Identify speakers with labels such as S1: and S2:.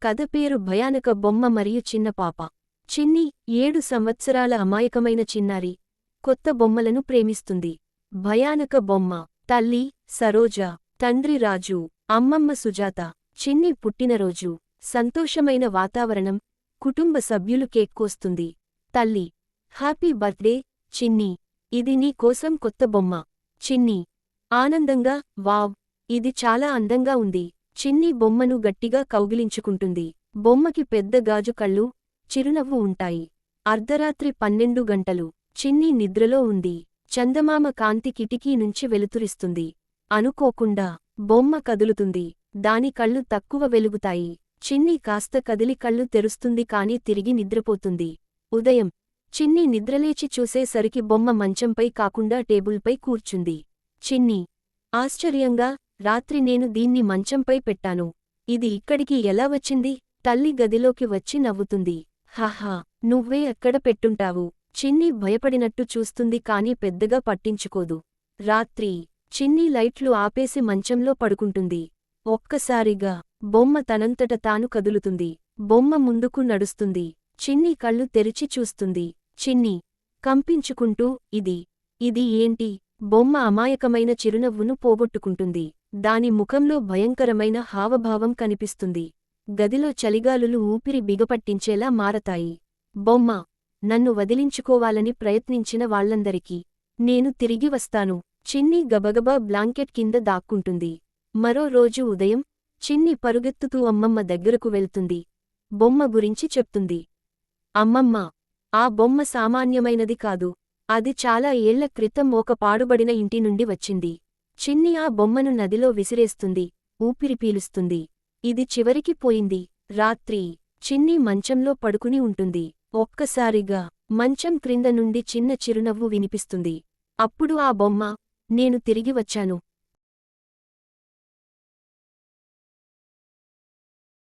S1: కథ పేరు భయానక బొమ్మ మరియు చిన్న పాప. చిన్ని 7 సంవత్సరాల అమాయకమైన చిన్నారి కొత్త బొమ్మలను ప్రేమిస్తుంది. భయానక బొమ్మ. తల్లి సరోజ, తండ్రి రాజు, అమ్మమ్మ సుజాత. చిన్ని పుట్టినరోజు. సంతోషమైన వాతావరణం. కుటుంబ సభ్యులు కేక్ కోస్తుంది. తల్లి: హ్యాపీ బర్త్డే చిన్ని, ఇది నీ కోసం కొత్త బొమ్మ. చిన్ని ఆనందంగా: వావ్, ఇది చాలా అందంగా ఉంది. చిన్ని బొమ్మను గట్టిగా కౌగిలించుకుంటుంది. బొమ్మకి పెద్ద గాజు కళ్ళు, చిరునవ్వు ఉంటాయి. అర్ధరాత్రి 12 గంటలు. చిన్ని నిద్రలో ఉంది. చందమామ కాంతి కిటికీ నుంచి వెలుతురిస్తుంది. అనుకోకుండా బొమ్మ కదులుతుంది. దాని కళ్ళు తక్కువ వెలుగుతాయి. చిన్ని కాస్త కదిలి కళ్ళు తెరుస్తుంది కాని తిరిగి నిద్రపోతుంది. ఉదయం. చిన్ని నిద్రలేచి చూసేసరికి బొమ్మ మంచంపై కాకుండా టేబుల్పై కూర్చుంది. చిన్ని ఆశ్చర్యంగా: రాత్రి నేను దీన్ని మంచంపై పెట్టాను. ఇది ఇక్కడికి ఎలా వచ్చింది? తల్లి గదిలోకి వచ్చి నవ్వుతుంది. హహా, నువ్వే అక్కడ పెట్టుంటావు. చిన్ని భయపడినట్టు చూస్తుంది కాని పెద్దగా పట్టించుకోదు. రాత్రి. చిన్ని లైట్లు ఆపేసి మంచంలో పడుకుంటుంది. ఒక్కసారిగా బొమ్మ తనంతట తాను కదులుతుంది. బొమ్మ ముందుకు నడుస్తుంది. చిన్ని కళ్ళు తెరిచి చూస్తుంది. చిన్ని కంపించుకుంటూ: ఇది ఏంటి? బొమ్మ అమాయకమైన చిరునవ్వును పోగొట్టుకుంటుంది. దాని ముఖంలో భయంకరమైన హావభావం కనిపిస్తుంది. గదిలో చలిగాలులు ఊపిరి బిగపట్టించేలా మారతాయి. బొమ్మ: నన్ను వదిలించుకోవాలని ప్రయత్నించిన వాళ్లందరికీ నేను తిరిగి వస్తాను. చిన్ని గబగబా బ్లాంకెట్ కింద దాక్కుంటుంది. మరో రోజు ఉదయం. చిన్ని పరుగెత్తుతూ అమ్మమ్మ దగ్గరకు వెళ్తుంది. బొమ్మ గురించి చెప్తుంది. అమ్మమ్మ, ఆ బొమ్మ సామాన్యమైనది కాదు. అది చాలా ఏళ్ల క్రితం ఒక పాడుబడిన ఇంటి నుండి వచ్చింది. చిన్ని ఆ బొమ్మను నదిలో విసిరేస్తుంది. ఊపిరి పీలుస్తుంది. ఇది చివరికి పోయింది. రాత్రి. చిన్ని మంచంలో పడుకుని ఉంటుంది. ఒక్కసారిగా మంచం క్రింద నుండి చిన్న చిరునవ్వు వినిపిస్తుంది. అప్పుడు ఆ బొమ్మ: నేను తిరిగి వచ్చాను.